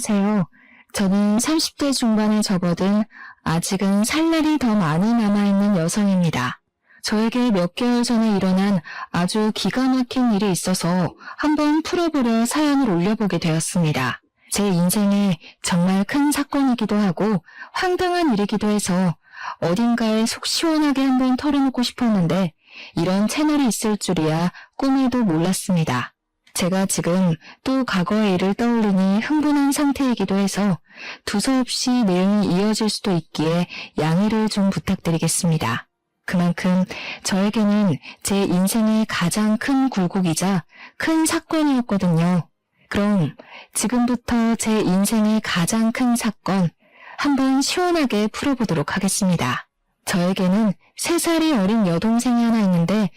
안녕하세요. 저는 30대 중반에 접어든 아직은 살 날이 더 많이 남아있는 여성입니다. 저에게 몇 개월 전에 일어난 아주 기가 막힌 일이 있어서 한번 풀어보려 사연을 올려보게 되었습니다. 제 인생에 정말 큰 사건이기도 하고 황당한 일이기도 해서 어딘가에 속 시원하게 한번 털어놓고 싶었는데 이런 채널이 있을 줄이야 꿈에도 몰랐습니다. 제가 지금 또 과거의 일을 떠올리니 흥분한 상태이기도 해서 두서없이 내용이 이어질 수도 있기에 양해를 좀 부탁드리겠습니다. 그만큼 저에게는 제 인생의 가장 큰 굴곡이자 큰 사건이었거든요. 그럼 지금부터 제 인생의 가장 큰 사건 한번 시원하게 풀어보도록 하겠습니다. 저에게는 3살이 어린 여동생이 하나 있는데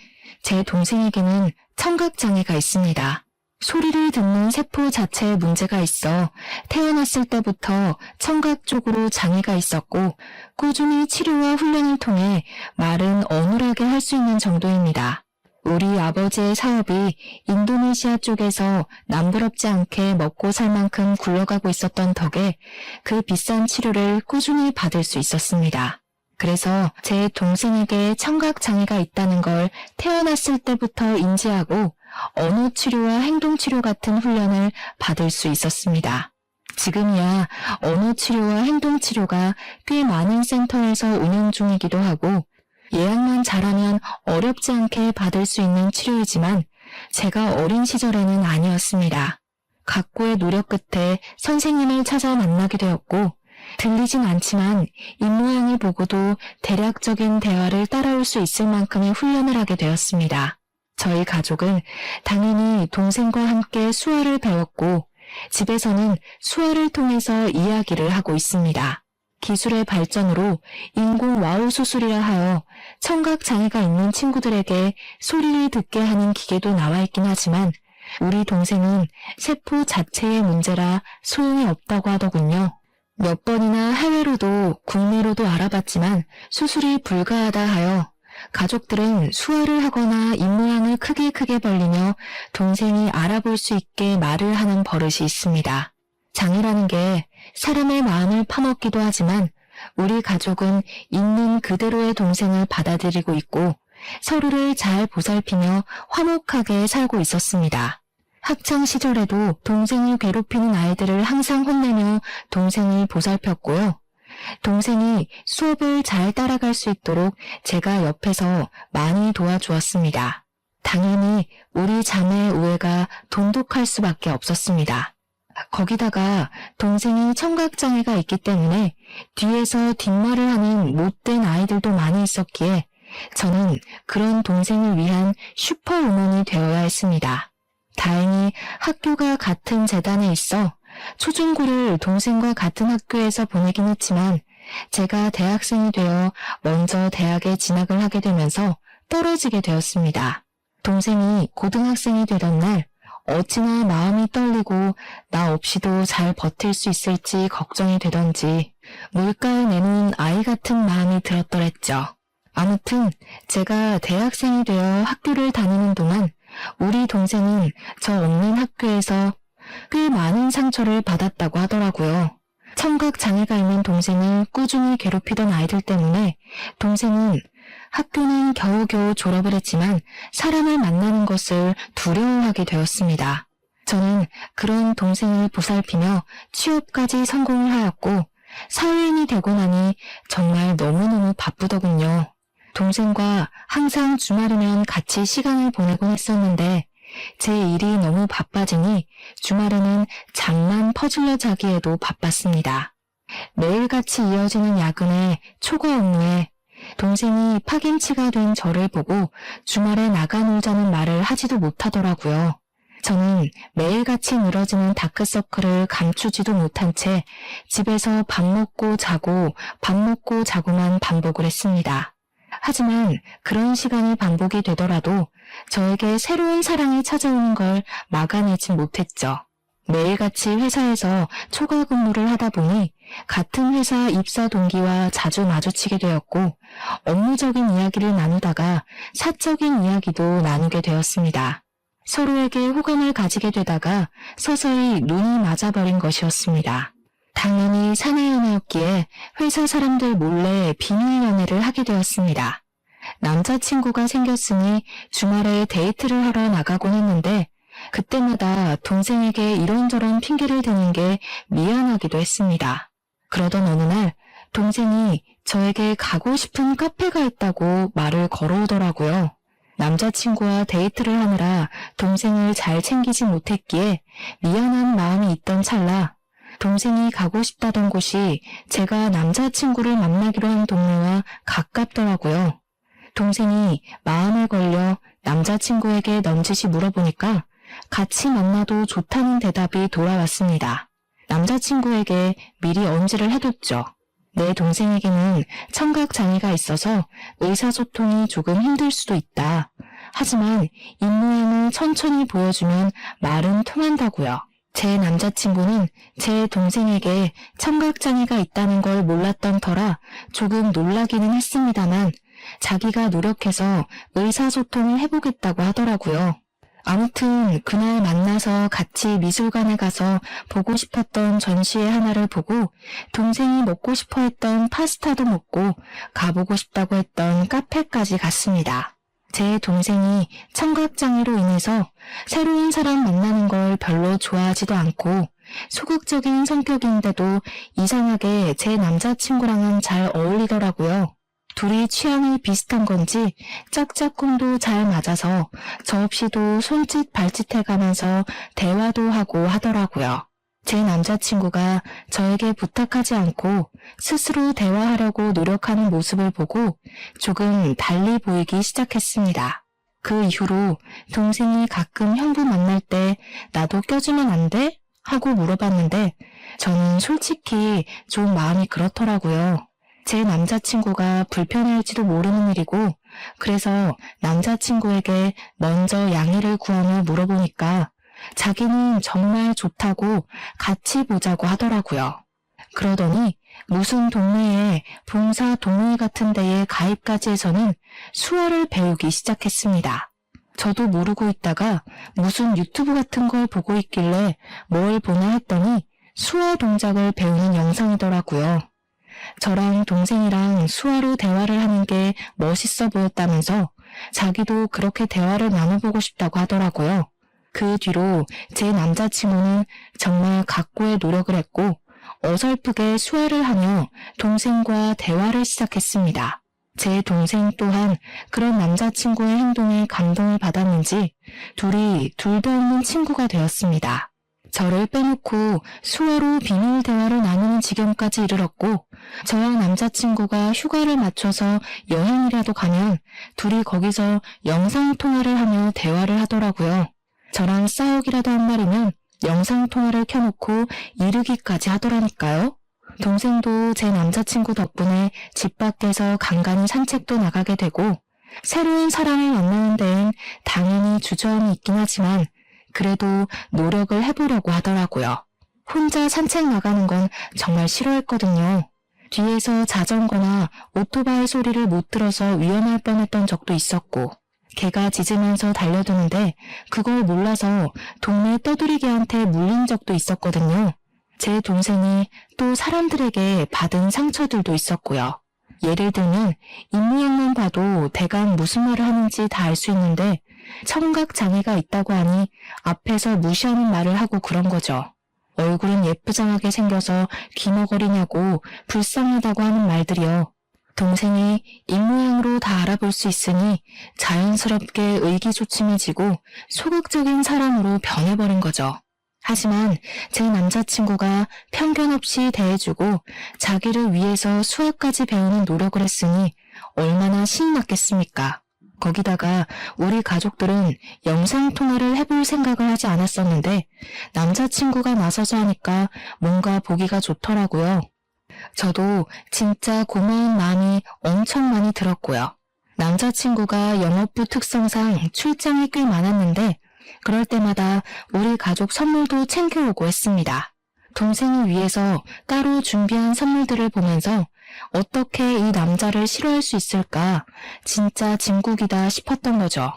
제 동생에게는 청각장애가 있습니다. 소리를 듣는 세포 자체에 문제가 있어 태어났을 때부터 청각 쪽으로 장애가 있었고 꾸준히 치료와 훈련을 통해 말은 어눌하게 할 수 있는 정도입니다. 우리 아버지의 사업이 인도네시아 쪽에서 남부럽지 않게 먹고 살 만큼 굴러가고 있었던 덕에 그 비싼 치료를 꾸준히 받을 수 있었습니다. 그래서 제 동생에게 청각장애가 있다는 걸 태어났을 때부터 인지하고 언어 치료와 행동 치료 같은 훈련을 받을 수 있었습니다. 지금이야 언어 치료와 행동 치료가 꽤 많은 센터에서 운영 중이기도 하고 예약만 잘하면 어렵지 않게 받을 수 있는 치료이지만 제가 어린 시절에는 아니었습니다. 각고의 노력 끝에 선생님을 찾아 만나게 되었고 들리진 않지만 입모양을 보고도 대략적인 대화를 따라올 수 있을 만큼의 훈련을 하게 되었습니다. 저희 가족은 당연히 동생과 함께 수어를 배웠고 집에서는 수어를 통해서 이야기를 하고 있습니다. 기술의 발전으로 인공 와우 수술이라 하여 청각장애가 있는 친구들에게 소리를 듣게 하는 기계도 나와 있긴 하지만 우리 동생은 세포 자체의 문제라 소용이 없다고 하더군요. 몇 번이나 해외로도 국내로도 알아봤지만 수술이 불가하다 하여 가족들은 수화를 하거나 입모양을 크게 벌리며 동생이 알아볼 수 있게 말을 하는 버릇이 있습니다. 장애라는 게 사람의 마음을 파먹기도 하지만 우리 가족은 있는 그대로의 동생을 받아들이고 있고 서로를 잘 보살피며 화목하게 살고 있었습니다. 학창 시절에도 동생을 괴롭히는 아이들을 항상 혼내며 동생을 보살폈고요. 동생이 수업을 잘 따라갈 수 있도록 제가 옆에서 많이 도와주었습니다. 당연히 우리 자매의 우애가 돈독할 수밖에 없었습니다. 거기다가 동생이 청각장애가 있기 때문에 뒤에서 뒷말을 하는 못된 아이들도 많이 있었기에 저는 그런 동생을 위한 슈퍼우먼이 되어야 했습니다. 다행히 학교가 같은 재단에 있어 초중고를 동생과 같은 학교에서 보내긴 했지만 제가 대학생이 되어 먼저 대학에 진학을 하게 되면서 떨어지게 되었습니다. 동생이 고등학생이 되던 날 어찌나 마음이 떨리고 나 없이도 잘 버틸 수 있을지 걱정이 되던지 물가에 내놓은 아이 같은 마음이 들었더랬죠. 아무튼 제가 대학생이 되어 학교를 다니는 동안 우리 동생은 저 없는 학교에서 꽤 많은 상처를 받았다고 하더라고요. 청각장애가 있는 동생을 꾸준히 괴롭히던 아이들 때문에 동생은 학교는 겨우겨우 졸업을 했지만 사람을 만나는 것을 두려워하게 되었습니다. 저는 그런 동생을 보살피며 취업까지 성공을 하였고 사회인이 되고 나니 정말 너무너무 바쁘더군요. 동생과 항상 주말이면 같이 시간을 보내곤 했었는데 제 일이 너무 바빠지니 주말에는 잠만 퍼질러 자기에도 바빴습니다. 매일같이 이어지는 야근에 초과 업무에 동생이 파김치가 된 저를 보고 주말에 나가 놀자는 말을 하지도 못하더라고요. 저는 매일같이 늘어지는 다크서클을 감추지도 못한 채 집에서 밥 먹고 자고만 반복을 했습니다. 하지만 그런 시간이 반복이 되더라도 저에게 새로운 사랑이 찾아오는 걸 막아내지 못했죠. 매일같이 회사에서 초과 근무를 하다 보니 같은 회사 입사 동기와 자주 마주치게 되었고 업무적인 이야기를 나누다가 사적인 이야기도 나누게 되었습니다. 서로에게 호감을 가지게 되다가 서서히 눈이 맞아버린 것이었습니다. 당연히 사내 연애였기에 회사 사람들 몰래 비밀 연애를 하게 되었습니다. 남자친구가 생겼으니 주말에 데이트를 하러 나가곤 했는데 그때마다 동생에게 이런저런 핑계를 대는 게 미안하기도 했습니다. 그러던 어느 날 동생이 저에게 가고 싶은 카페가 있다고 말을 걸어오더라고요. 남자친구와 데이트를 하느라 동생을 잘 챙기지 못했기에 미안한 마음이 있던 찰나 동생이 가고 싶다던 곳이 제가 남자친구를 만나기로 한 동네와 가깝더라고요. 동생이 마음에 걸려 남자친구에게 넌지시 물어보니까 같이 만나도 좋다는 대답이 돌아왔습니다. 남자친구에게 미리 언지를 해뒀죠. 내 동생에게는 청각장애가 있어서 의사소통이 조금 힘들 수도 있다. 하지만 입모양을 천천히 보여주면 말은 통한다고요. 제 남자친구는 제 동생에게 청각장애가 있다는 걸 몰랐던 터라 조금 놀라기는 했습니다만 자기가 노력해서 의사소통을 해보겠다고 하더라고요. 아무튼 그날 만나서 같이 미술관에 가서 보고 싶었던 전시회 하나를 보고 동생이 먹고 싶어 했던 파스타도 먹고 가보고 싶다고 했던 카페까지 갔습니다. 제 동생이 청각장애로 인해서 새로운 사람 만나는 걸 별로 좋아하지도 않고 소극적인 성격인데도 이상하게 제 남자친구랑은 잘 어울리더라고요. 둘이 취향이 비슷한 건지 짝짝꿍도 잘 맞아서 저 없이도 손짓 발짓 해가면서 대화도 하고 하더라고요. 제 남자친구가 저에게 부탁하지 않고 스스로 대화하려고 노력하는 모습을 보고 조금 달리 보이기 시작했습니다. 그 이후로 동생이 가끔 형부 만날 때 나도 껴주면 안 돼? 하고 물어봤는데 저는 솔직히 좀 마음이 그렇더라고요. 제 남자친구가 불편할지도 모르는 일이고 그래서 남자친구에게 먼저 양해를 구함을 물어보니까 자기는 정말 좋다고 같이 보자고 하더라고요. 그러더니 무슨 동네에 봉사 동호회 같은 데에 가입까지 해서는 수어를 배우기 시작했습니다. 저도 모르고 있다가 무슨 유튜브 같은 걸 보고 있길래 뭘 보나 했더니 수어 동작을 배우는 영상이더라고요. 저랑 동생이랑 수어로 대화를 하는 게 멋있어 보였다면서 자기도 그렇게 대화를 나눠보고 싶다고 하더라고요. 그 뒤로 제 남자친구는 정말 각고의 노력을 했고 어설프게 수화를 하며 동생과 대화를 시작했습니다. 제 동생 또한 그런 남자친구의 행동에 감동을 받았는지 둘이 둘도 없는 친구가 되었습니다. 저를 빼놓고 수어로 비밀 대화를 나누는 지경까지 이르렀고 저와 남자친구가 휴가를 맞춰서 여행이라도 가면 둘이 거기서 영상통화를 하며 대화를 하더라고요. 저랑 싸우기라도 한 말이면 영상통화를 켜놓고 이르기까지 하더라니까요. 동생도 제 남자친구 덕분에 집 밖에서 간간히 산책도 나가게 되고 새로운 사람을 만나는 데엔 당연히 주저함이 있긴 하지만 그래도 노력을 해보려고 하더라고요. 혼자 산책 나가는 건 정말 싫어했거든요. 뒤에서 자전거나 오토바이 소리를 못 들어서 위험할 뻔했던 적도 있었고 개가 짖으면서 달려드는데 그걸 몰라서 동네 떠돌이개한테 물린 적도 있었거든요. 제 동생이 또 사람들에게 받은 상처들도 있었고요. 예를 들면 입모양만 봐도 대강 무슨 말을 하는지 다 알 수 있는데 청각장애가 있다고 하니 앞에서 무시하는 말을 하고 그런 거죠. 얼굴은 예쁘장하게 생겨서 귀머거리냐고 불쌍하다고 하는 말들이요. 동생이 입모양으로 다 알아볼 수 있으니 자연스럽게 의기소침해지고 소극적인 사람으로 변해버린 거죠. 하지만 제 남자친구가 편견 없이 대해주고 자기를 위해서 수학까지 배우는 노력을 했으니 얼마나 신이 났겠습니까? 거기다가 우리 가족들은 영상통화를 해볼 생각을 하지 않았었는데 남자친구가 나서서 하니까 뭔가 보기가 좋더라고요. 저도 진짜 고마운 마음이 엄청 많이 들었고요. 남자친구가 영업부 특성상 출장이 꽤 많았는데 그럴 때마다 우리 가족 선물도 챙겨오고 했습니다. 동생을 위해서 따로 준비한 선물들을 보면서 어떻게 이 남자를 싫어할 수 있을까 진짜 진국이다 싶었던 거죠.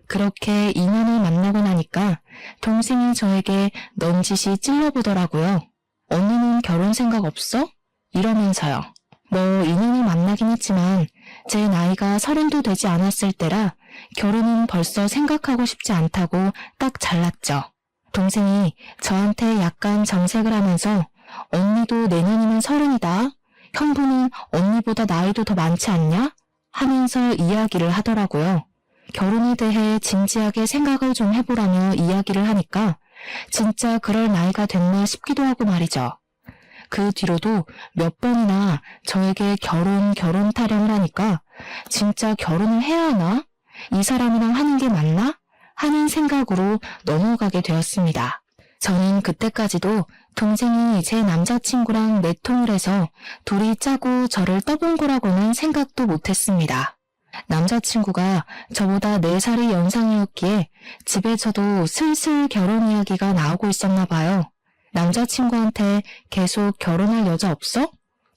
그렇게 2년을 만나고 나니까 동생이 저에게 넌지시 찔러보더라고요. 언니는 결혼 생각 없어? 이러면서요. 뭐 2년을 만나긴 했지만 제 나이가 30도 되지 않았을 때라 결혼은 벌써 생각하고 싶지 않다고 딱 잘랐죠. 동생이 저한테 약간 정색을 하면서 언니도 내년이면 30이다. 형부는 언니보다 나이도 더 많지 않냐? 하면서 이야기를 하더라고요. 결혼에 대해 진지하게 생각을 좀 해보라며 이야기를 하니까 진짜 그럴 나이가 됐나 싶기도 하고 말이죠. 그 뒤로도 몇 번이나 저에게 결혼 타령을 하니까 진짜 결혼을 해야 하나? 이 사람이랑 하는 게 맞나? 하는 생각으로 넘어가게 되었습니다. 저는 그때까지도 동생이 제 남자친구랑 내통을 해서 둘이 짜고 저를 떠본 거라고는 생각도 못했습니다. 남자친구가 저보다 4살이 연상이었기에 집에서도 슬슬 결혼 이야기가 나오고 있었나 봐요. 남자친구한테 계속 결혼할 여자 없어?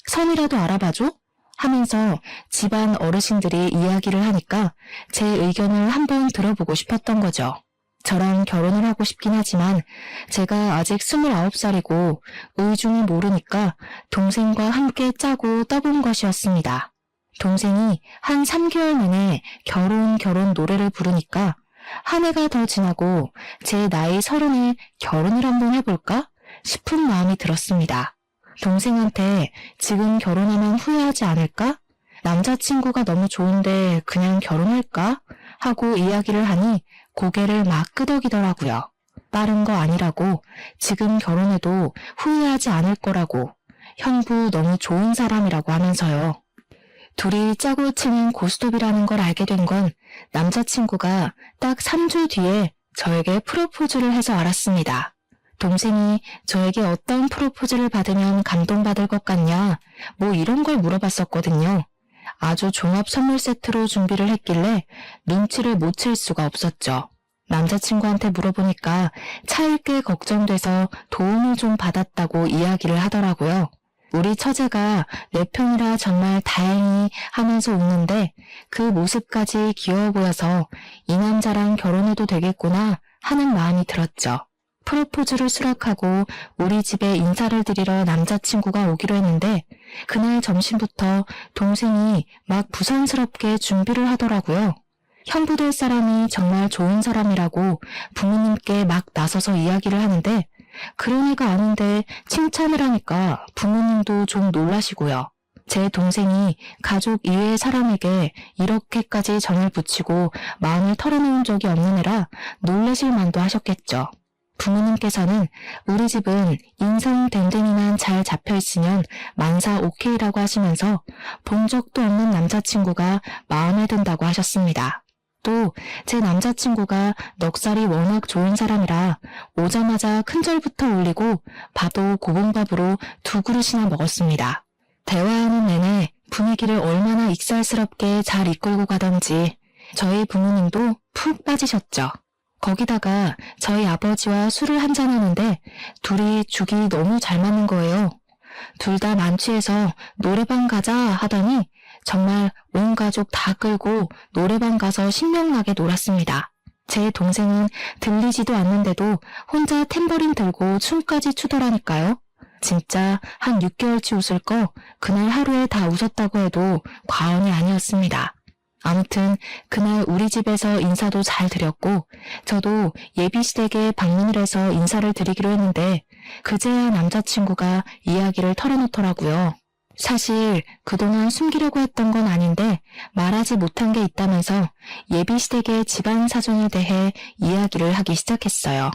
선이라도 알아봐줘? 하면서 집안 어르신들이 이야기를 하니까 제 의견을 한번 들어보고 싶었던 거죠. 저랑 결혼을 하고 싶긴 하지만 제가 아직 29살이고 의중을 모르니까 동생과 함께 짜고 떠본 것이었습니다. 동생이 한 3개월 만에 결혼 노래를 부르니까 한 해가 더 지나고 제 나이 30에 결혼을 한번 해볼까 싶은 마음이 들었습니다. 동생한테 지금 결혼하면 후회하지 않을까? 남자친구가 너무 좋은데 그냥 결혼할까? 하고 이야기를 하니 고개를 막 끄덕이더라고요. 빠른 거 아니라고, 지금 결혼해도 후회하지 않을 거라고, 형부 너무 좋은 사람이라고 하면서요. 둘이 짜고 치는 고스톱이라는 걸 알게 된 건 남자친구가 딱 3주 뒤에 저에게 프로포즈를 해서 알았습니다. 동생이 저에게 어떤 프로포즈를 받으면 감동받을 것 같냐, 뭐 이런 걸 물어봤었거든요. 아주 종합 선물 세트로 준비를 했길래 눈치를 못 챌 수가 없었죠. 남자친구한테 물어보니까 차일게 걱정돼서 도움을 좀 받았다고 이야기를 하더라고요. 우리 처제가 내 편이라 정말 다행히 하면서 웃는데 그 모습까지 귀여워 보여서 이 남자랑 결혼해도 되겠구나 하는 마음이 들었죠. 프로포즈를 수락하고 우리 집에 인사를 드리러 남자친구가 오기로 했는데 그날 점심부터 동생이 막 부산스럽게 준비를 하더라고요. 형부 될 사람이 정말 좋은 사람이라고 부모님께 막 나서서 이야기를 하는데 그런 애가 아닌데 칭찬을 하니까 부모님도 좀 놀라시고요. 제 동생이 가족 이외의 사람에게 이렇게까지 정을 붙이고 마음을 털어놓은 적이 없는 애라 놀라실 만도 하셨겠죠. 부모님께서는 우리 집은 인성 댕댕이만 잘 잡혀있으면 만사 오케이라고 하시면서 본 적도 없는 남자친구가 마음에 든다고 하셨습니다. 또 제 남자친구가 넉살이 워낙 좋은 사람이라 오자마자 큰절부터 올리고 밥도 고봉밥으로 2그릇이나 먹었습니다. 대화하는 내내 분위기를 얼마나 익살스럽게 잘 이끌고 가던지 저희 부모님도 푹 빠지셨죠. 거기다가 저희 아버지와 술을 한잔하는데 둘이 죽이 너무 잘 맞는 거예요. 둘 다 만취해서 노래방 가자 하더니 정말 온 가족 다 끌고 노래방 가서 신명나게 놀았습니다. 제 동생은 들리지도 않는데도 혼자 탬버린 들고 춤까지 추더라니까요. 진짜 한 6개월치 웃을 거 그날 하루에 다 웃었다고 해도 과언이 아니었습니다. 아무튼 그날 우리 집에서 인사도 잘 드렸고 저도 예비시댁에 방문을 해서 인사를 드리기로 했는데 그제야 남자친구가 이야기를 털어놓더라고요. 사실 그동안 숨기려고 했던 건 아닌데 말하지 못한 게 있다면서 예비시댁의 집안 사정에 대해 이야기를 하기 시작했어요.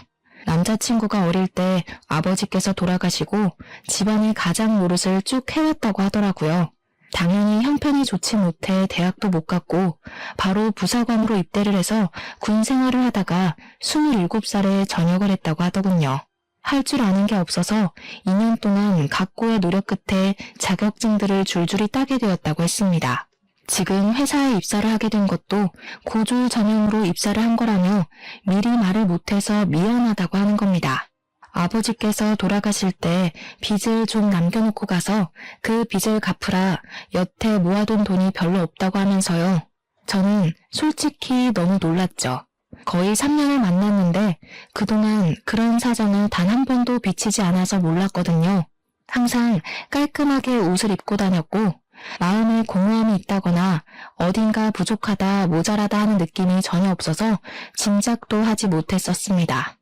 남자친구가 어릴 때 아버지께서 돌아가시고 집안의 가장 노릇을 쭉 해왔다고 하더라고요. 당연히 형편이 좋지 못해 대학도 못 갔고 바로 부사관으로 입대를 해서 군 생활을 하다가 27살에 전역을 했다고 하더군요. 할 줄 아는 게 없어서 2년 동안 각고의 노력 끝에 자격증들을 줄줄이 따게 되었다고 했습니다. 지금 회사에 입사를 하게 된 것도 고졸 전형으로 입사를 한 거라며 미리 말을 못해서 미안하다고 하는 겁니다. 아버지께서 돌아가실 때 빚을 좀 남겨놓고 가서 그 빚을 갚으라 여태 모아둔 돈이 별로 없다고 하면서요. 저는 솔직히 너무 놀랐죠. 거의 3년을 만났는데 그동안 그런 사정을 단 한 번도 비치지 않아서 몰랐거든요. 항상 깔끔하게 옷을 입고 다녔고 마음에 공허함이 있다거나 어딘가 부족하다, 모자라다 하는 느낌이 전혀 없어서 짐작도 하지 못했었습니다.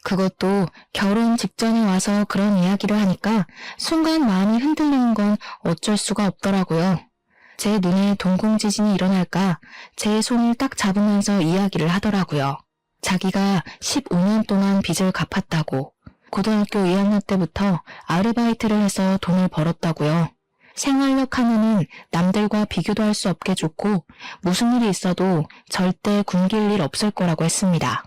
그것도 결혼 직전에 와서 그런 이야기를 하니까 순간 마음이 흔들리는 건 어쩔 수가 없더라고요. 제 눈에 동공지진이 일어날까 제 손을 딱 잡으면서 이야기를 하더라고요. 자기가 15년 동안 빚을 갚았다고, 고등학교 2학년 때부터 아르바이트를 해서 돈을 벌었다고요. 생활력 하나는 남들과 비교도 할 수 없게 좋고 무슨 일이 있어도 절대 굶길 일 없을 거라고 했습니다.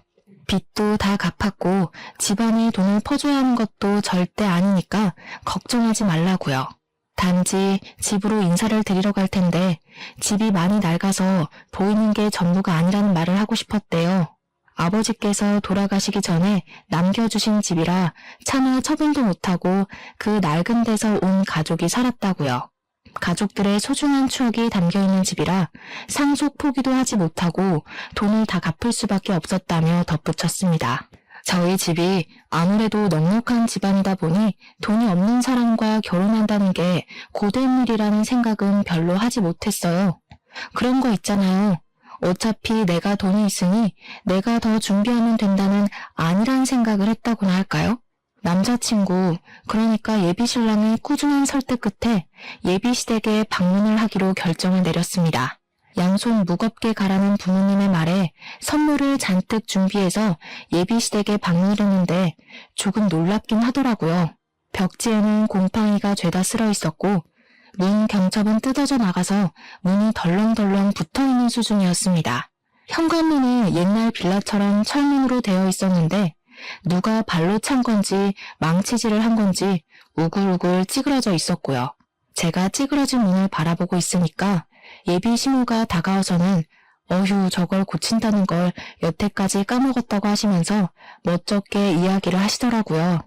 빚도 다 갚았고 집안에 돈을 퍼줘야 하는 것도 절대 아니니까 걱정하지 말라고요. 단지 집으로 인사를 드리러 갈 텐데 집이 많이 낡아서 보이는 게 전부가 아니라는 말을 하고 싶었대요. 아버지께서 돌아가시기 전에 남겨주신 집이라 차마 처분도 못하고 그 낡은 데서 온 가족이 살았다고요. 가족들의 소중한 추억이 담겨있는 집이라 상속 포기도 하지 못하고 돈을 다 갚을 수밖에 없었다며 덧붙였습니다. 저희 집이 아무래도 넉넉한 집안이다 보니 돈이 없는 사람과 결혼한다는 게 고된 일이라는 생각은 별로 하지 못했어요. 그런 거 있잖아요. 어차피 내가 돈이 있으니 내가 더 준비하면 된다는 안일한 생각을 했다고나 할까요? 남자친구, 그러니까 예비신랑의 꾸준한 설득 끝에 예비시댁에 방문을 하기로 결정을 내렸습니다. 양손 무겁게 가라는 부모님의 말에 선물을 잔뜩 준비해서 예비시댁에 방문을 했는데 조금 놀랍긴 하더라고요. 벽지에는 곰팡이가 죄다 쓸어 있었고 문 경첩은 뜯어져 나가서 문이 덜렁덜렁 붙어있는 수준이었습니다. 현관문은 옛날 빌라처럼 철문으로 되어 있었는데 누가 발로 찬 건지 망치질을 한 건지 우글우글 찌그러져 있었고요. 제가 찌그러진 문을 바라보고 있으니까 예비 시모가 다가와서는 어휴 저걸 고친다는 걸 여태까지 까먹었다고 하시면서 멋쩍게 이야기를 하시더라고요.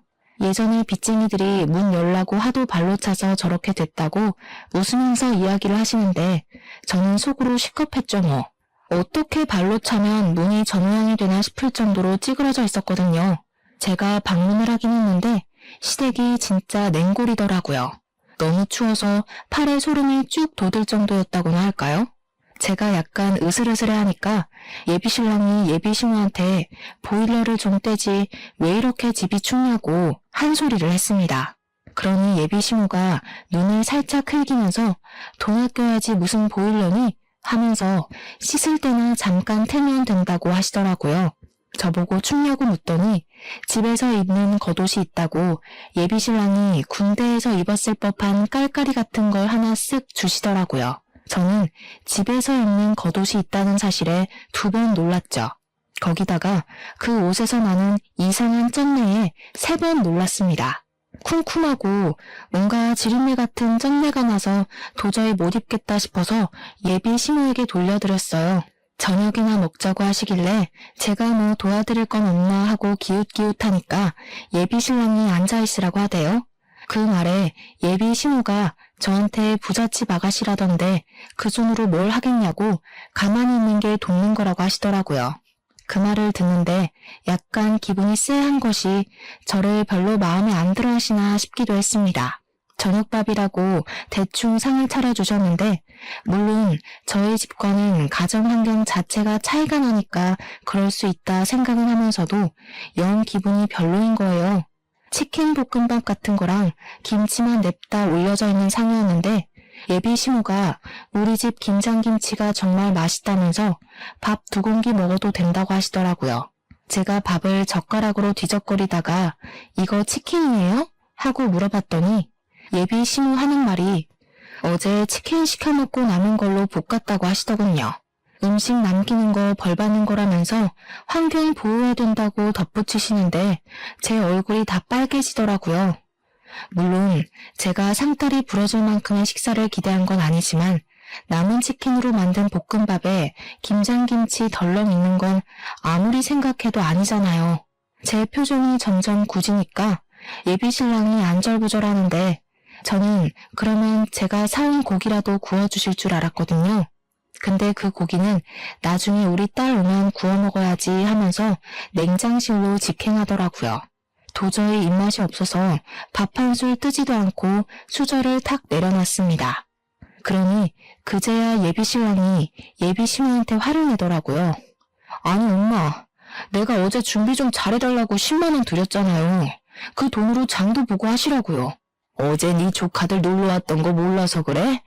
예전에 빚쟁이들이 문 열라고 하도 발로 차서 저렇게 됐다고 웃으면서 이야기를 하시는데 저는 속으로 시겁했죠 뭐. 어떻게 발로 차면 문이 저 모양이 되나 싶을 정도로 찌그러져 있었거든요. 제가 방문을 하긴 했는데 시댁이 진짜 냉골이더라고요. 너무 추워서 팔에 소름이 쭉 돋을 정도였다고나 할까요? 제가 약간 으슬으슬해하니까 예비신랑이 예비신우한테 보일러를 좀 떼지 왜 이렇게 집이 춥냐고 한 소리를 했습니다. 그러니 예비신우가 눈을 살짝 흘기면서 돈 아껴야지 무슨 보일러니? 하면서 씻을 때나 잠깐 틀면 된다고 하시더라고요. 저보고 춥냐고 묻더니 집에서 입는 겉옷이 있다고 예비신랑이 군대에서 입었을 법한 깔깔이 같은 걸 하나 쓱 주시더라고요. 저는 집에서 입는 겉옷이 있다는 사실에 2번 놀랐죠. 거기다가 그 옷에서 나는 이상한 쩐내에 3번 놀랐습니다. 쿰쿰하고 뭔가 지린내 같은 쩐내가 나서 도저히 못 입겠다 싶어서 예비 시모에게 돌려드렸어요. 저녁이나 먹자고 하시길래 제가 뭐 도와드릴 건 없나 하고 기웃기웃하니까 예비 신랑이 앉아있으라고 하대요. 그 말에 예비 시모가 저한테 부잣집 아가씨라던데 그 손으로 뭘 하겠냐고 가만히 있는 게 돕는 거라고 하시더라고요. 그 말을 듣는데 약간 기분이 쎄한 것이 저를 별로 마음에 안 들어 하시나 싶기도 했습니다. 저녁밥이라고 대충 상을 차려주셨는데 물론 저희 집과는 가정환경 자체가 차이가 나니까 그럴 수 있다 생각은 하면서도 영 기분이 별로인 거예요. 치킨 볶음밥 같은 거랑 김치만 냅다 올려져 있는 상이었는데 예비 시모가 우리 집 김장김치가 정말 맛있다면서 밥 2공기 먹어도 된다고 하시더라고요. 제가 밥을 젓가락으로 뒤적거리다가 이거 치킨이에요? 하고 물어봤더니 예비 시모 하는 말이 어제 치킨 시켜 먹고 남은 걸로 볶았다고 하시더군요. 음식 남기는 거 벌 받는 거라면서 환경 보호해야 된다고 덧붙이시는데 제 얼굴이 다 빨개지더라고요. 물론 제가 상다리 부러질 만큼의 식사를 기대한 건 아니지만 남은 치킨으로 만든 볶음밥에 김장김치 덜렁 있는 건 아무리 생각해도 아니잖아요. 제 표정이 점점 굳으니까 예비신랑이 안절부절하는데 저는 그러면 제가 사온 고기라도 구워주실 줄 알았거든요. 근데 그 고기는 나중에 우리 딸 오면 구워 먹어야지 하면서 냉장실로 직행하더라고요. 도저히 입맛이 없어서 밥 한 술 뜨지도 않고 수저를 탁 내려놨습니다. 그러니 그제야 예비 신랑이 예비 신우한테 화를 내더라고요. 아니 엄마, 내가 어제 준비 좀 잘해달라고 10만 원 드렸잖아요. 그 돈으로 장도 보고 하시라고요. 어제 네 조카들 놀러왔던 거 몰라서 그래?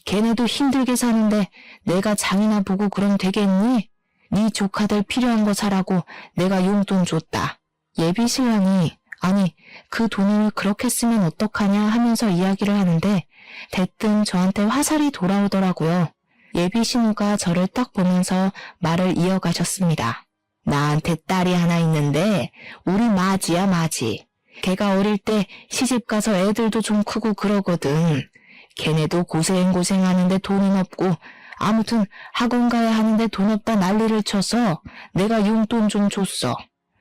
걔네도 힘들게 사는데 내가 장이나 보고 그럼 되겠니? 네 조카들 필요한 거 사라고 내가 용돈 줬다. 예비 신랑이 아니 그 돈을 그렇게 쓰면 어떡하냐 하면서 이야기를 하는데 대뜸 저한테 화살이 돌아오더라고요. 예비 신우가 저를 딱 보면서 말을 이어가셨습니다. 나한테 딸이 하나 있는데 우리 마지야 마지. 걔가 어릴 때 시집가서 애들도 좀 크고 그러거든. 걔네도 고생하는데 돈은 없고 아무튼 학원 가야 하는데 돈 없다 난리를 쳐서 내가 용돈 좀 줬어.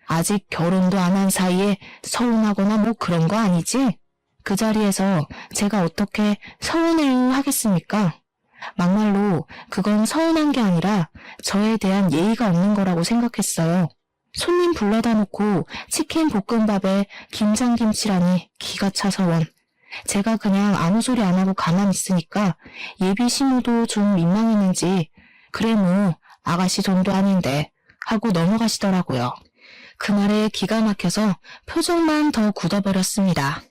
아직 결혼도 안 한 사이에 서운하거나 뭐 그런 거 아니지? 그 자리에서 제가 어떻게 서운해요 하겠습니까? 막말로 그건 서운한 게 아니라 저에 대한 예의가 없는 거라고 생각했어요. 손님 불러다 놓고 치킨 볶음밥에 김장김치라니 기가 차서 원. 제가 그냥 아무 소리 안 하고 가만히 있으니까 예비 신우도 좀 민망했는지 그래 뭐 아가씨 돈도 아닌데 하고 넘어가시더라고요. 그 말에 기가 막혀서 표정만 더 굳어버렸습니다.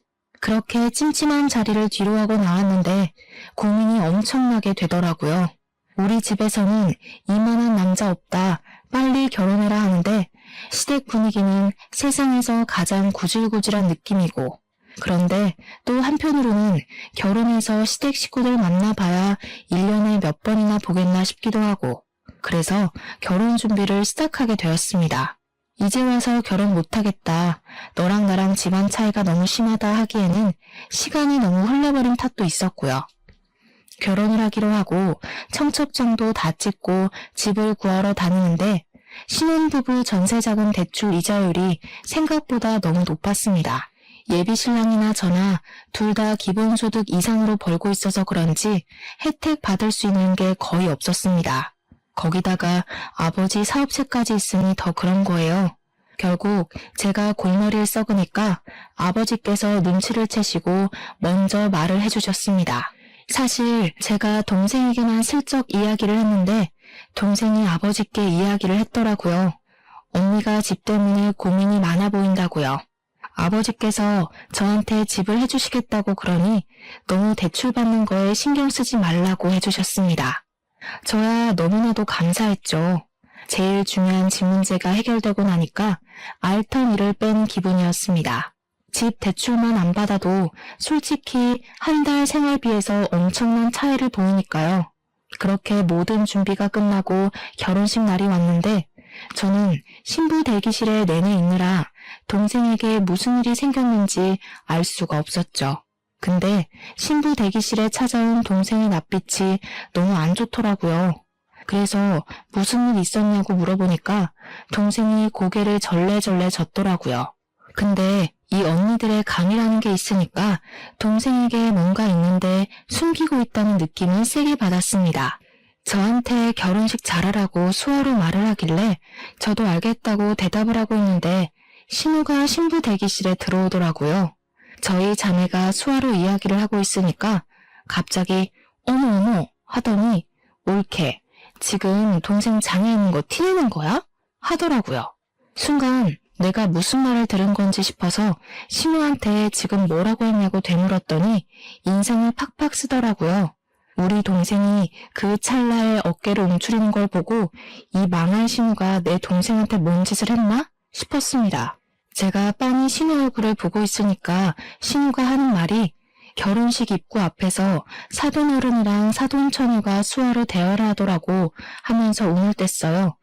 그렇게 찜찜한 자리를 뒤로하고 나왔는데 고민이 엄청나게 되더라고요. 우리 집에서는 이만한 남자 없다, 빨리 결혼해라 하는데 시댁 분위기는 세상에서 가장 구질구질한 느낌이고 그런데 또 한편으로는 결혼해서 시댁 식구들 만나봐야 1년에 몇 번이나 보겠나 싶기도 하고 그래서 결혼 준비를 시작하게 되었습니다. 이제 와서 결혼 못하겠다. 너랑 나랑 집안 차이가 너무 심하다 하기에는 시간이 너무 흘러버린 탓도 있었고요. 결혼을 하기로 하고 청첩장도 다 찍고 집을 구하러 다니는데 신혼부부 전세자금 대출 이자율이 생각보다 너무 높았습니다. 예비 신랑이나 저나 둘 다 기본소득 이상으로 벌고 있어서 그런지 혜택 받을 수 있는 게 거의 없었습니다. 거기다가 아버지 사업체까지 있으니 더 그런 거예요. 결국 제가 골머리를 썩으니까 아버지께서 눈치를 채시고 먼저 말을 해주셨습니다. 사실 제가 동생에게만 슬쩍 이야기를 했는데 동생이 아버지께 이야기를 했더라고요. 언니가 집 때문에 고민이 많아 보인다고요. 아버지께서 저한테 집을 해주시겠다고 그러니 너무 대출 받는 거에 신경 쓰지 말라고 해주셨습니다. 저야 너무나도 감사했죠. 제일 중요한 집 문제가 해결되고 나니까 알턴 일을 뺀 기분이었습니다. 집 대출만 안 받아도 솔직히 한 달 생활비에서 엄청난 차이를 보이니까요. 그렇게 모든 준비가 끝나고 결혼식 날이 왔는데 저는 신부 대기실에 내내 있느라 동생에게 무슨 일이 생겼는지 알 수가 없었죠. 근데 신부 대기실에 찾아온 동생의 낯빛이 너무 안 좋더라고요. 그래서 무슨 일 있었냐고 물어보니까 동생이 고개를 절레절레 젓더라고요. 근데 이 언니들의 감이라는 게 있으니까 동생에게 뭔가 있는데 숨기고 있다는 느낌을 세게 받았습니다. 저한테 결혼식 잘하라고 수어로 말을 하길래 저도 알겠다고 대답을 하고 있는데 신우가 신부 대기실에 들어오더라고요. 저희 자매가 수화로 이야기를 하고 있으니까 갑자기 어머 하더니 옳게 지금 동생 장에 있는 거 티내는 거야? 하더라고요. 순간 내가 무슨 말을 들은 건지 싶어서 신우한테 지금 뭐라고 했냐고 되물었더니 인상을 팍팍 쓰더라고요. 우리 동생이 그 찰나에 어깨를 움츠리는 걸 보고 이 망할 신우가 내 동생한테 뭔 짓을 했나 싶었습니다. 제가 빤히 신우 얼굴을 보고 있으니까 신우가 하는 말이 결혼식 입구 앞에서 사돈어른이랑 사돈처녀가 수화로 대화를 하더라고 하면서 운을 뗐어요.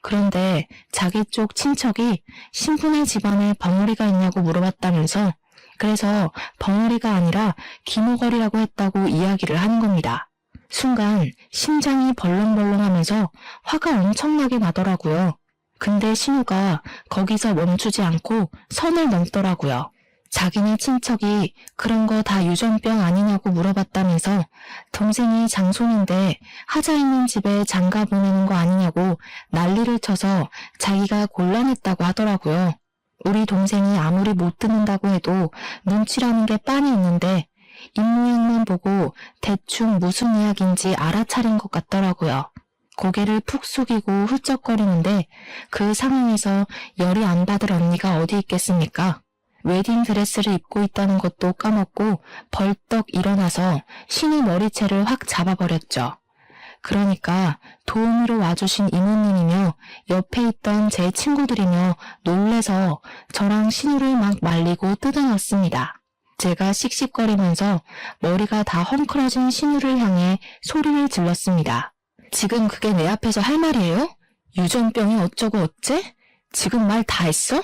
그런데 자기 쪽 친척이 신분의 집안에 벙어리가 있냐고 물어봤다면서 그래서 벙어리가 아니라 기모거리라고 했다고 이야기를 하는 겁니다. 순간 심장이 벌렁벌렁하면서 화가 엄청나게 나더라고요. 근데 신우가 거기서 멈추지 않고 선을 넘더라고요. 자기네 친척이 그런 거 다 유전병 아니냐고 물어봤다면서 동생이 장손인데 하자 있는 집에 장가 보내는 거 아니냐고 난리를 쳐서 자기가 곤란했다고 하더라고요. 우리 동생이 아무리 못 듣는다고 해도 눈치라는 게 빤히 있는데 입모양만 보고 대충 무슨 이야기인지 알아차린 것 같더라고요. 고개를 푹 숙이고 훌쩍거리는데 그 상황에서 열이 안 받을 언니가 어디 있겠습니까? 웨딩드레스를 입고 있다는 것도 까먹고 벌떡 일어나서 신우 머리채를 확 잡아버렸죠. 그러니까 도우미로 와주신 이모님이며 옆에 있던 제 친구들이며 놀래서 저랑 신우를 막 말리고 뜯어놨습니다. 제가 씩씩거리면서 머리가 다 헝클어진 신우를 향해 소리를 질렀습니다. 지금 그게 내 앞에서 할 말이에요? 유전병이 어쩌고 어째? 지금 말 다 했어?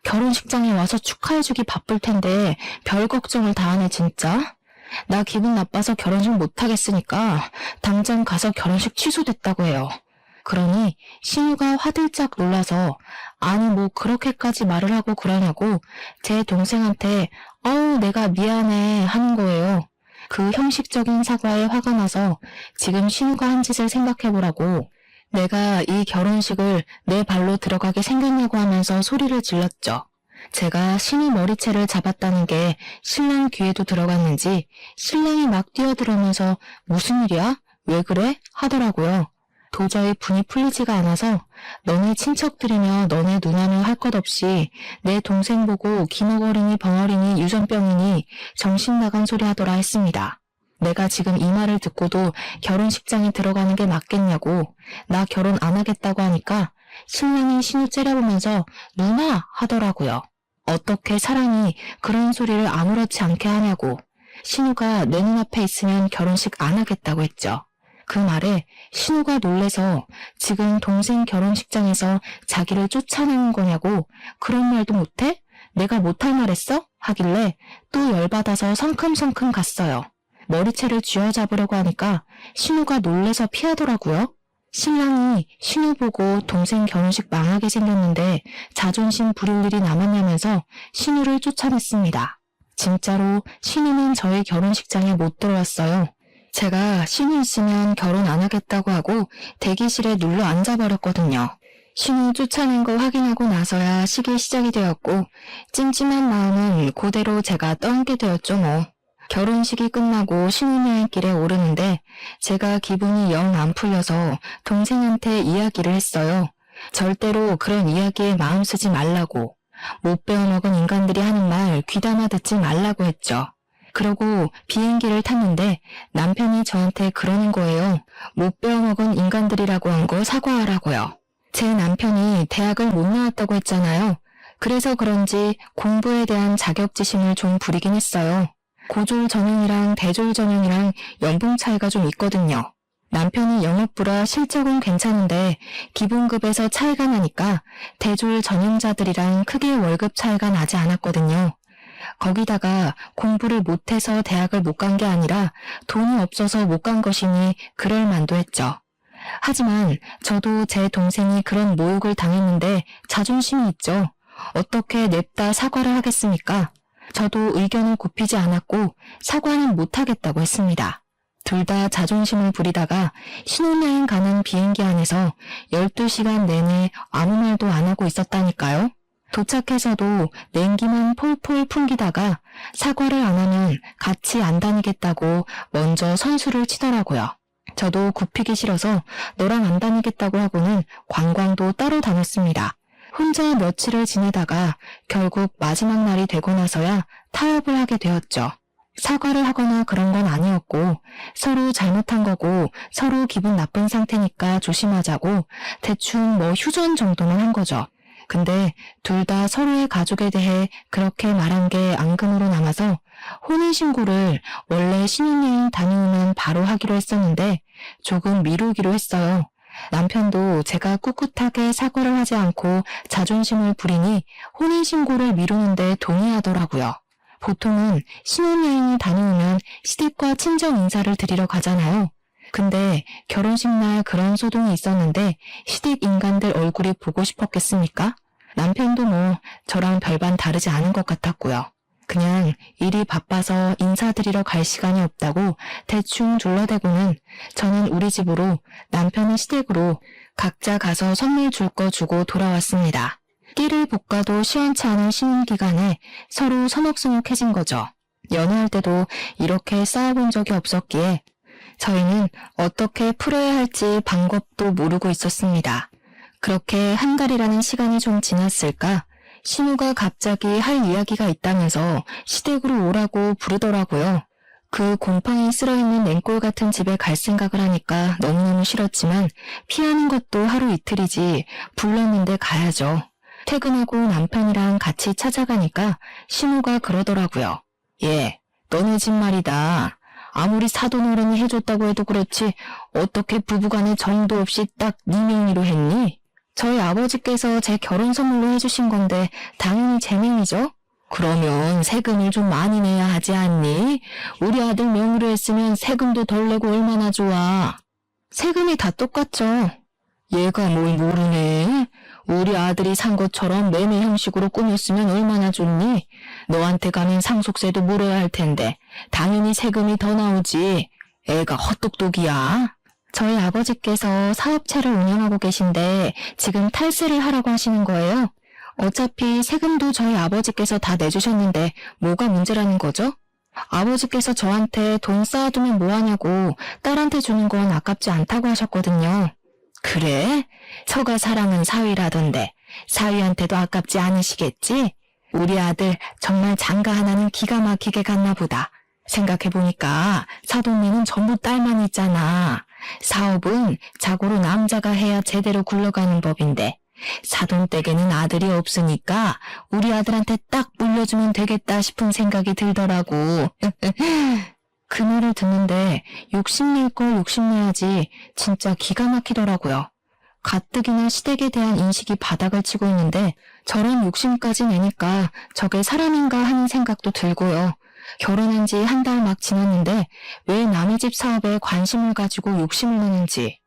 결혼식장에 와서 축하해주기 바쁠 텐데 별 걱정을 다 하네 진짜. 나 기분 나빠서 결혼식 못하겠으니까 당장 가서 결혼식 취소됐다고 해요. 그러니 신우가 화들짝 놀라서 아니 뭐 그렇게까지 말을 하고 그러냐고 제 동생한테 어우 내가 미안해 하는 거예요. 그 형식적인 사과에 화가 나서 지금 신우가 한 짓을 생각해보라고 내가 이 결혼식을 내 발로 들어가게 생겼냐고 하면서 소리를 질렀죠. 제가 신우 머리채를 잡았다는 게 신랑 귀에도 들어갔는지 신랑이 막 뛰어들어오면서 무슨 일이야? 왜 그래? 하더라고요. 도저히 분이 풀리지가 않아서 너네 친척들이며 너네 누나며 할 것 없이 내 동생 보고 기너거리니 벙어리니 유전병이니 정신 나간 소리 하더라 했습니다. 내가 지금 이 말을 듣고도 결혼식장에 들어가는 게 맞겠냐고 나 결혼 안 하겠다고 하니까 신랑이 신우 째려보면서 누나 하더라고요. 어떻게 사람이 그런 소리를 아무렇지 않게 하냐고 신우가 내 눈앞에 있으면 결혼식 안 하겠다고 했죠. 그 말에 신우가 놀래서 지금 동생 결혼식장에서 자기를 쫓아내는 거냐고 그런 말도 못해? 내가 못할 말 했어? 하길래 또 열받아서 성큼성큼 갔어요. 머리채를 쥐어잡으려고 하니까 신우가 놀래서 피하더라고요. 신랑이 신우 보고 동생 결혼식 망하게 생겼는데 자존심 부릴 일이 남았냐면서 신우를 쫓아냈습니다. 진짜로 신우는 저의 결혼식장에 못 들어왔어요. 제가 신우 있으면 결혼 안 하겠다고 하고 대기실에 눌러 앉아버렸거든요. 신우 쫓아낸 거 확인하고 나서야 식이 시작이 되었고 찜찜한 마음은 그대로 제가 떠안게 되었죠 뭐. 결혼식이 끝나고 신혼여행길에 오르는데 제가 기분이 영 안 풀려서 동생한테 이야기를 했어요. 절대로 그런 이야기에 마음 쓰지 말라고. 못 배워먹은 인간들이 하는 말 귀담아 듣지 말라고 했죠. 그러고 비행기를 탔는데 남편이 저한테 그러는 거예요. 못 배워먹은 인간들이라고 한 거 사과하라고요. 제 남편이 대학을 못 나왔다고 했잖아요. 그래서 그런지 공부에 대한 자격지심을 좀 부리긴 했어요. 고졸 전형이랑 대졸 전형이랑 연봉 차이가 좀 있거든요. 남편이 영업부라 실적은 괜찮은데 기본급에서 차이가 나니까 대졸 전형자들이랑 크게 월급 차이가 나지 않았거든요. 거기다가 공부를 못해서 대학을 못 간 게 아니라 돈이 없어서 못 간 것이니 그럴 만도 했죠. 하지만 저도 제 동생이 그런 모욕을 당했는데 자존심이 있죠. 어떻게 냅다 사과를 하겠습니까? 저도 의견을 굽히지 않았고 사과는 못하겠다고 했습니다. 둘 다 자존심을 부리다가 신혼여행 가는 비행기 안에서 12시간 내내 아무 말도 안 하고 있었다니까요. 도착해서도 냉기만 폴폴 풍기다가 사과를 안 하면 같이 안 다니겠다고 먼저 선수를 치더라고요. 저도 굽히기 싫어서 너랑 안 다니겠다고 하고는 관광도 따로 다녔습니다. 혼자 며칠을 지내다가 결국 마지막 날이 되고 나서야 타협을 하게 되었죠. 사과를 하거나 그런 건 아니었고 서로 잘못한 거고 서로 기분 나쁜 상태니까 조심하자고 대충 뭐 휴전 정도는 한 거죠. 근데 둘 다 서로의 가족에 대해 그렇게 말한 게 앙금으로 남아서 혼인신고를 원래 신혼여행 다녀오면 바로 하기로 했었는데 조금 미루기로 했어요. 남편도 제가 꿋꿋하게 사과를 하지 않고 자존심을 부리니 혼인신고를 미루는데 동의하더라고요. 보통은 신혼여행을 다녀오면 시댁과 친정 인사를 드리러 가잖아요. 근데 결혼식 날 그런 소동이 있었는데 시댁 인간들 얼굴이 보고 싶었겠습니까? 남편도 뭐 저랑 별반 다르지 않은 것 같았고요. 그냥 일이 바빠서 인사드리러 갈 시간이 없다고 대충 둘러대고는 저는 우리 집으로, 남편은 시댁으로 각자 가서 선물 줄 거 주고 돌아왔습니다. 끼를 볶아도 시원치 않은 신혼 기간에 서로 서먹서먹해진 거죠. 연애할 때도 이렇게 싸워본 적이 없었기에 저희는 어떻게 풀어야 할지 방법도 모르고 있었습니다. 그렇게 한 달이라는 시간이 좀 지났을까? 신우가 갑자기 할 이야기가 있다면서 시댁으로 오라고 부르더라고요. 그 곰팡이 쓸어있는 냉골 같은 집에 갈 생각을 하니까 너무너무 싫었지만 피하는 것도 하루 이틀이지 불렀는데 가야죠. 퇴근하고 남편이랑 같이 찾아가니까 신우가 그러더라고요. 예, 너네 집 말이다. 아무리 사돈어른이 해줬다고 해도 그렇지 어떻게 부부간에 정도 없이 딱 네 명의로 했니? 저희 아버지께서 제 결혼 선물로 해주신 건데 당연히 제 명이죠? 그러면 세금을 좀 많이 내야 하지 않니? 우리 아들 명의로 했으면 세금도 덜 내고 얼마나 좋아. 세금이 다 똑같죠. 얘가 뭘 모르네. 우리 아들이 산 것처럼 매매 형식으로 꾸몄으면 얼마나 좋니? 너한테 가면 상속세도 물어야 할 텐데 당연히 세금이 더 나오지. 애가 헛똑똑이야. 저희 아버지께서 사업체를 운영하고 계신데 지금 탈세를 하라고 하시는 거예요. 어차피 세금도 저희 아버지께서 다 내주셨는데 뭐가 문제라는 거죠? 아버지께서 저한테 돈 쌓아두면 뭐하냐고 딸한테 주는 건 아깝지 않다고 하셨거든요. 그래? 처가 사랑은 사위라던데 사위한테도 아깝지 않으시겠지? 우리 아들 정말 장가 하나는 기가 막히게 갔나 보다. 생각해보니까 사돈네는 전부 딸만 있잖아. 사업은 자고로 남자가 해야 제대로 굴러가는 법인데 사돈 댁에는 아들이 없으니까 우리 아들한테 딱 물려주면 되겠다 싶은 생각이 들더라고. 그 말을 듣는데 욕심낼 걸 욕심내야지 진짜 기가 막히더라고요. 가뜩이나 시댁에 대한 인식이 바닥을 치고 있는데 저런 욕심까지 내니까 저게 사람인가 하는 생각도 들고요. 결혼한 지 한 달 막 지났는데 왜 남의 집 사업에 관심을 가지고 욕심을 내는지.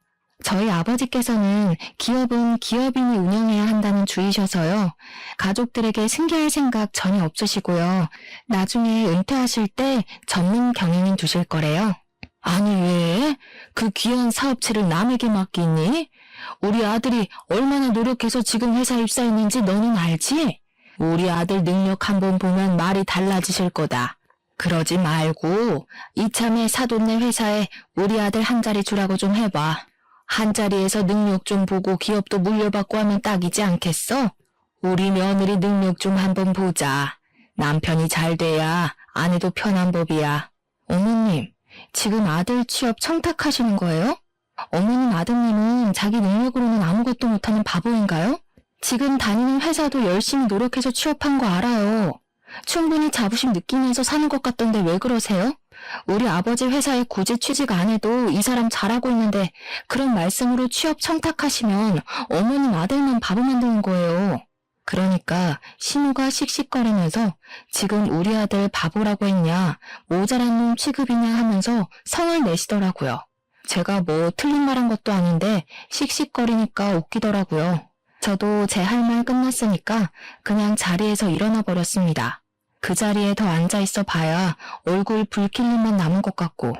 저희 아버지께서는 기업은 기업인이 운영해야 한다는 주의셔서요. 가족들에게 승계할 생각 전혀 없으시고요. 나중에 은퇴하실 때 전문 경영인 두실 거래요. 아니 왜? 그 귀한 사업체를 남에게 맡기니? 우리 아들이 얼마나 노력해서 지금 회사에 입사했는지 너는 알지? 우리 아들 능력 한번 보면 말이 달라지실 거다. 그러지 말고 이참에 사돈네 회사에 우리 아들 한 자리 주라고 좀 해봐. 한 자리에서 능력 좀 보고 기업도 물려받고 하면 딱이지 않겠어? 우리 며느리 능력 좀 한번 보자. 남편이 잘 돼야 아내도 편한 법이야. 어머님, 지금 아들 취업 청탁하시는 거예요? 어머님 아드님은 자기 능력으로는 아무것도 못하는 바보인가요? 지금 다니는 회사도 열심히 노력해서 취업한 거 알아요. 충분히 자부심 느끼면서 사는 것 같던데 왜 그러세요? 우리 아버지 회사에 굳이 취직 안 해도 이 사람 잘하고 있는데 그런 말씀으로 취업 청탁하시면 어머님 아들만 바보 만드는 거예요. 그러니까 신우가 씩씩거리면서 지금 우리 아들 바보라고 했냐, 모자란 놈 취급이냐 하면서 성을 내시더라고요. 제가 뭐 틀린 말 한 것도 아닌데 씩씩거리니까 웃기더라고요. 저도 제 할 말 끝났으니까 그냥 자리에서 일어나 버렸습니다. 그 자리에 더 앉아있어 봐야 얼굴 붉힐림만 남은 것 같고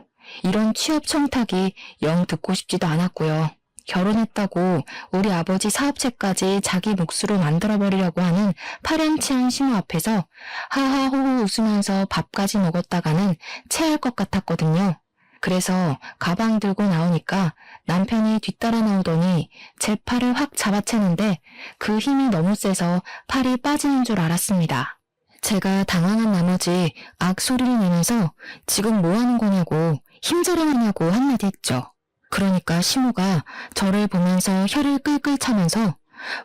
이런 취업 청탁이 영 듣고 싶지도 않았고요. 결혼했다고 우리 아버지 사업체까지 자기 몫으로 만들어버리려고 하는 파렴치한 신우 앞에서 하하호호 웃으면서 밥까지 먹었다가는 체할 것 같았거든요. 그래서 가방 들고 나오니까 남편이 뒤따라 나오더니 제 팔을 확 잡아채는데 그 힘이 너무 세서 팔이 빠지는 줄 알았습니다. 제가 당황한 나머지 악소리를 내면서 지금 뭐 하는 거냐고 힘자랑하냐고 한마디 했죠. 그러니까 시모가 저를 보면서 혀를 끌끌 차면서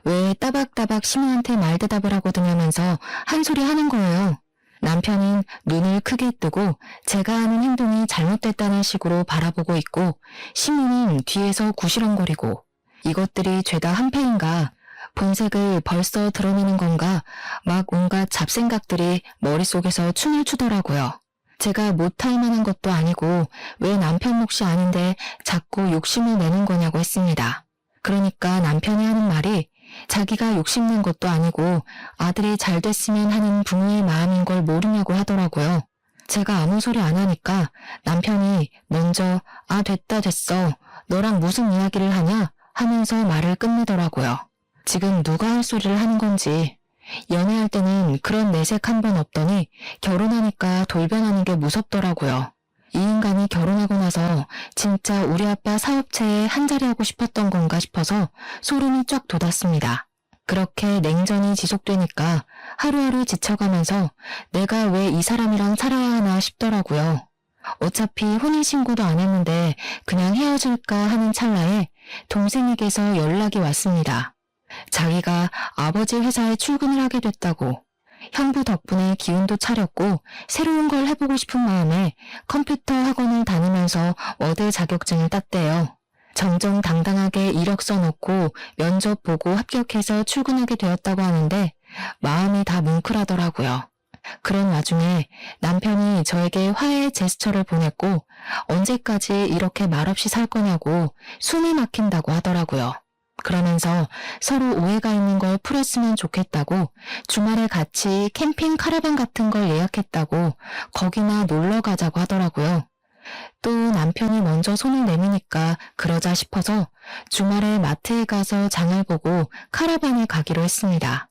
왜 따박따박 시모한테 말대답을 하거든요면서 한 소리 하는 거예요. 남편은 눈을 크게 뜨고 제가 하는 행동이 잘못됐다는 식으로 바라보고 있고 시모는 뒤에서 구시렁거리고 이것들이 죄다 한패인가 본색을 벌써 드러내는 건가 막 온갖 잡생각들이 머릿속에서 춤을 추더라고요. 제가 못할 만한 것도 아니고 왜 남편 몫이 아닌데 자꾸 욕심을 내는 거냐고 했습니다. 그러니까 남편이 하는 말이 자기가 욕심낸 것도 아니고 아들이 잘 됐으면 하는 부모의 마음인 걸 모르냐고 하더라고요. 제가 아무 소리 안 하니까 남편이 먼저 됐다 됐어. 너랑 무슨 이야기를 하냐? 하면서 말을 끝내더라고요. 지금 누가 할 소리를 하는 건지. 연애할 때는 그런 내색 한 번 없더니 결혼하니까 돌변하는 게 무섭더라고요. 이 인간이 결혼하고 나서 진짜 우리 아빠 사업체에 한자리 하고 싶었던 건가 싶어서 소름이 쫙 돋았습니다. 그렇게 냉전이 지속되니까 하루하루 지쳐가면서 내가 왜 이 사람이랑 살아야 하나 싶더라고요. 어차피 혼인신고도 안 했는데 그냥 헤어질까 하는 찰나에 동생에게서 연락이 왔습니다. 자기가 아버지 회사에 출근을 하게 됐다고. 형부 덕분에 기운도 차렸고 새로운 걸 해보고 싶은 마음에 컴퓨터 학원을 다니면서 워드 자격증을 땄대요. 정정당당하게 이력 써놓고 면접 보고 합격해서 출근하게 되었다고 하는데 마음이 다 뭉클하더라고요. 그런 와중에 남편이 저에게 화해의 제스처를 보냈고 언제까지 이렇게 말없이 살 거냐고 숨이 막힌다고 하더라고요. 그러면서 서로 오해가 있는 걸 풀었으면 좋겠다고 주말에 같이 캠핑 카라반 같은 걸 예약했다고 거기나 놀러 가자고 하더라고요. 또 남편이 먼저 손을 내미니까 그러자 싶어서 주말에 마트에 가서 장을 보고 카라반에 가기로 했습니다.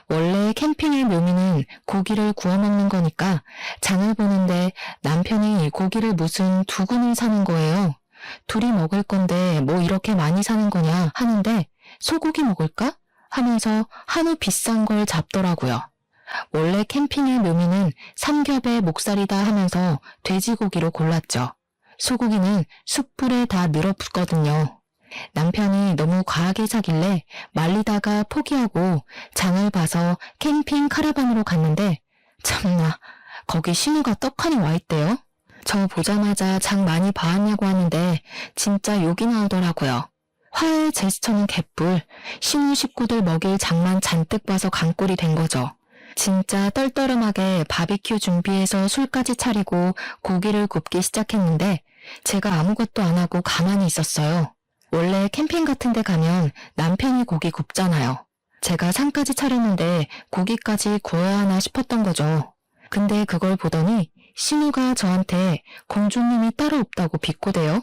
원래 캠핑의 묘미는 고기를 구워 먹는 거니까 장을 보는데 남편이 고기를 무슨 2근을 사는 거예요. 둘이 먹을 건데 뭐 이렇게 많이 사는 거냐 하는데 소고기 먹을까? 하면서 한우 비싼 걸 잡더라고요. 원래 캠핑의 묘미는 삼겹의 목살이다 하면서 돼지고기로 골랐죠. 소고기는 숯불에 다 늘어붙거든요. 남편이 너무 과하게 사길래 말리다가 포기하고 장을 봐서 캠핑 카라반으로 갔는데 참나 거기 신우가 떡하니 와 있대요. 저 보자마자 장 많이 봐왔냐고 하는데 진짜 욕이 나오더라고요. 화해 제스처는 개뿔, 신우 식구들 먹일 장만 잔뜩 봐서 강꼴이 된 거죠. 진짜 떨떠름하게 바비큐 준비해서 술까지 차리고 고기를 굽기 시작했는데 제가 아무것도 안 하고 가만히 있었어요. 원래 캠핑 같은 데 가면 남편이 고기 굽잖아요. 제가 상까지 차렸는데 고기까지 구워야 하나 싶었던 거죠. 근데 그걸 보더니 신우가 저한테 공주님이 따로 없다고 비꼬대요.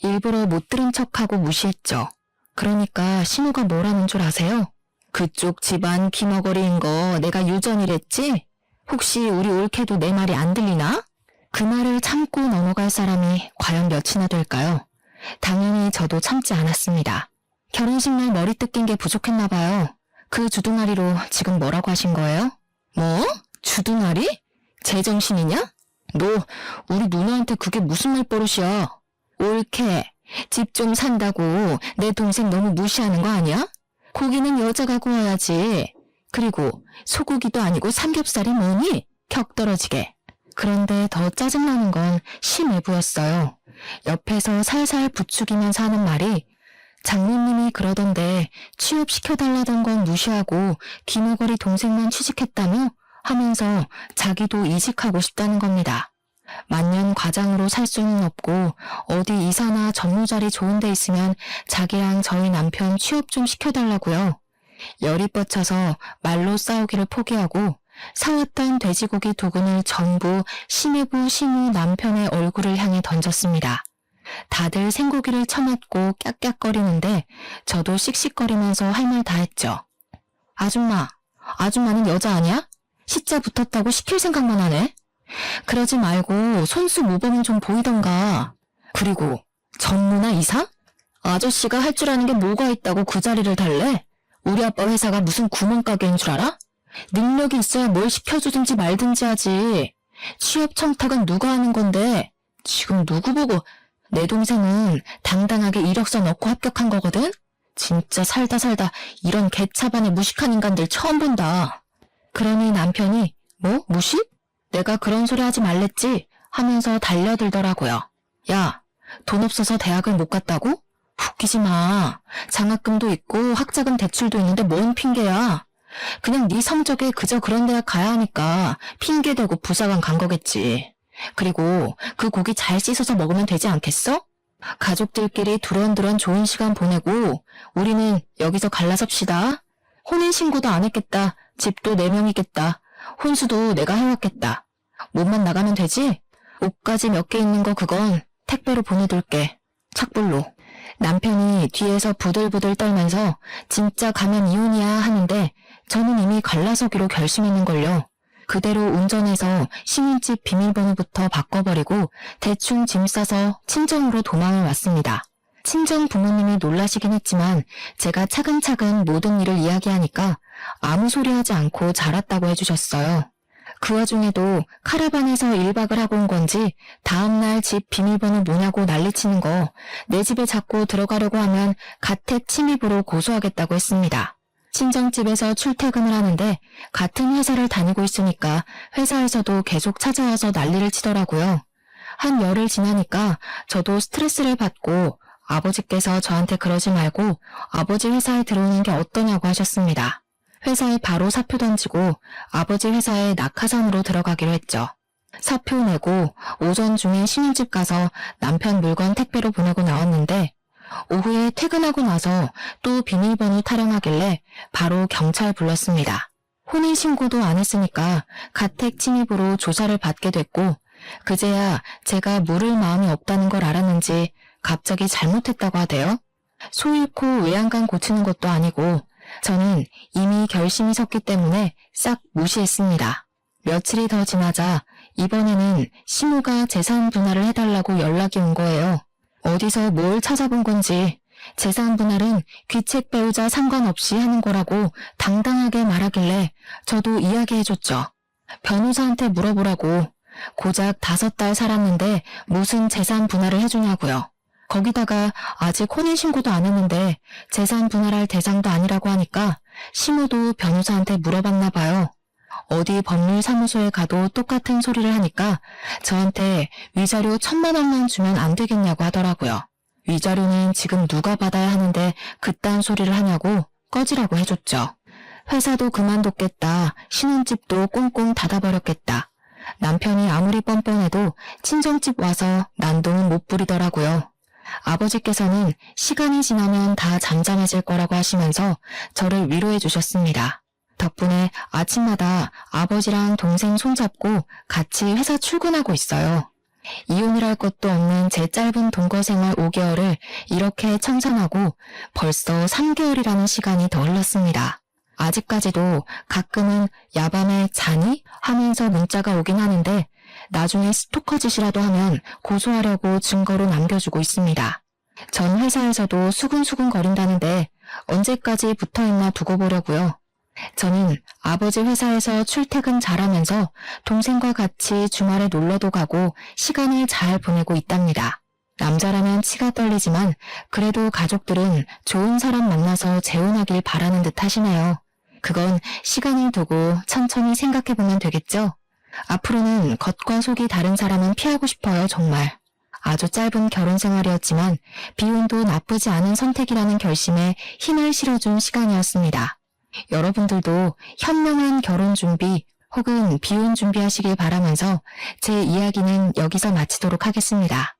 일부러 못 들은 척하고 무시했죠. 그러니까 신우가 뭐라는 줄 아세요? 그쪽 집안 귀머거리인 거 내가 유전이랬지? 혹시 우리 올케도 내 말이 안 들리나? 그 말을 참고 넘어갈 사람이 과연 몇이나 될까요? 당연히 저도 참지 않았습니다. 결혼식 날 머리 뜯긴 게 부족했나 봐요. 그 주둥아리로 지금 뭐라고 하신 거예요? 뭐? 주둥아리? 제정신이냐? 너 우리 누나한테 그게 무슨 말버릇이야? 올케, 집 좀 산다고 내 동생 너무 무시하는 거 아니야? 고기는 여자가 구워야지. 그리고 소고기도 아니고 삼겹살이 뭐니? 격 떨어지게. 그런데 더 짜증나는 건 심외부였어요. 옆에서 살살 부추기면서 하는 말이 장모님이 그러던데 취업시켜달라던 건 무시하고 귀머거리 동생만 취직했다며? 하면서 자기도 이직하고 싶다는 겁니다. 만년 과장으로 살 수는 없고 어디 이사나 전무자리 좋은 데 있으면 자기랑 저희 남편 취업 좀 시켜달라고요. 열이 뻗쳐서 말로 싸우기를 포기하고 사왔던 돼지고기 2근을 전부 심해부 신우 남편의 얼굴을 향해 던졌습니다. 다들 생고기를 처맞고 깍깍거리는데 저도 씩씩거리면서 할 말 다 했죠. 아줌마는 여자 아니야? 시자 붙었다고 시킬 생각만 하네. 그러지 말고 손수 모범은 좀 보이던가. 그리고 전무나 이사? 아저씨가 할 줄 아는 게 뭐가 있다고 그 자리를 달래? 우리 아빠 회사가 무슨 구멍가게인 줄 알아? 능력이 있어야 뭘 시켜주든지 말든지 하지. 취업 청탁은 누가 하는 건데 지금 누구 보고. 내 동생은 당당하게 이력서 넣고 합격한 거거든? 진짜 살다 이런 개차반의 무식한 인간들 처음 본다. 그러니 남편이 뭐? 무식? 내가 그런 소리 하지 말랬지? 하면서 달려들더라고요. 야, 돈 없어서 대학을 못 갔다고? 웃기지 마. 장학금도 있고 학자금 대출도 있는데 뭔 핑계야. 그냥 네 성적에 그저 그런 대학 가야 하니까 핑계대고 부사관 간 거겠지. 그리고 그 고기 잘 씻어서 먹으면 되지 않겠어? 가족들끼리 두런두런 좋은 시간 보내고 우리는 여기서 갈라섭시다. 혼인신고도 안 했겠다. 집도 4명이겠다. 혼수도 내가 해왔겠다. 몸만 나가면 되지? 옷까지 몇 개 있는 거 그건 택배로 보내둘게. 착불로. 남편이 뒤에서 부들부들 떨면서 진짜 가면 이혼이야 하는데 저는 이미 갈라서기로 결심했는걸요. 그대로 운전해서 신혼집 비밀번호부터 바꿔버리고 대충 짐 싸서 친정으로 도망을 왔습니다. 친정 부모님이 놀라시긴 했지만 제가 차근차근 모든 일을 이야기하니까 아무 소리 하지 않고 잘 왔다고 해주셨어요. 그 와중에도 카라반에서 1박을 하고 온 건지 다음날 집 비밀번호 뭐냐고 난리치는 거 내 집에 자꾸 들어가려고 하면 가택 침입으로 고소하겠다고 했습니다. 친정집에서 출퇴근을 하는데 같은 회사를 다니고 있으니까 회사에서도 계속 찾아와서 난리를 치더라고요. 한 열흘 지나니까 저도 스트레스를 받고 아버지께서 저한테 그러지 말고 아버지 회사에 들어오는 게 어떠냐고 하셨습니다. 회사에 바로 사표 던지고 아버지 회사에 낙하산으로 들어가기로 했죠. 사표 내고 오전 중에 신혼집 가서 남편 물건 택배로 보내고 나왔는데 오후에 퇴근하고 나서 또 비밀번호 타령하길래 바로 경찰 불렀습니다. 혼인신고도 안 했으니까 가택 침입으로 조사를 받게 됐고 그제야 제가 물을 마음이 없다는 걸 알았는지 갑자기 잘못했다고 하대요. 소 잃고 외양간 고치는 것도 아니고 저는 이미 결심이 섰기 때문에 싹 무시했습니다. 며칠이 더 지나자 이번에는 시모가 재산 분할을 해달라고 연락이 온 거예요. 어디서 뭘 찾아본 건지 재산 분할은 귀책 배우자 상관없이 하는 거라고 당당하게 말하길래 저도 이야기해줬죠. 변호사한테 물어보라고. 고작 5달 살았는데 무슨 재산 분할을 해주냐고요. 거기다가 아직 혼인신고도 안 했는데 재산 분할할 대상도 아니라고 하니까 시모도 변호사한테 물어봤나 봐요. 어디 법률사무소에 가도 똑같은 소리를 하니까 저한테 위자료 1,000만 원만 주면 안 되겠냐고 하더라고요. 위자료는 지금 누가 받아야 하는데 그딴 소리를 하냐고 꺼지라고 해줬죠. 회사도 그만뒀겠다. 신혼집도 꽁꽁 닫아버렸겠다. 남편이 아무리 뻔뻔해도 친정집 와서 난동은 못 부리더라고요. 아버지께서는 시간이 지나면 다 잠잠해질 거라고 하시면서 저를 위로해 주셨습니다. 덕분에 아침마다 아버지랑 동생 손잡고 같이 회사 출근하고 있어요. 이혼이랄 것도 없는 제 짧은 동거 생활 5개월을 이렇게 청산하고 벌써 3개월이라는 시간이 더 흘렀습니다. 아직까지도 가끔은 야밤에 자니? 하면서 문자가 오긴 하는데 나중에 스토커 짓이라도 하면 고소하려고 증거로 남겨주고 있습니다. 전 회사에서도 수근수근 거린다는데 언제까지 붙어있나 두고 보려고요. 저는 아버지 회사에서 출퇴근 잘하면서 동생과 같이 주말에 놀러도 가고 시간을 잘 보내고 있답니다. 남자라면 치가 떨리지만 그래도 가족들은 좋은 사람 만나서 재혼하길 바라는 듯 하시네요. 그건 시간을 두고 천천히 생각해보면 되겠죠? 앞으로는 겉과 속이 다른 사람은 피하고 싶어요, 정말. 아주 짧은 결혼 생활이었지만 비혼도 나쁘지 않은 선택이라는 결심에 힘을 실어준 시간이었습니다. 여러분들도 현명한 결혼 준비 혹은 비혼 준비하시길 바라면서 제 이야기는 여기서 마치도록 하겠습니다.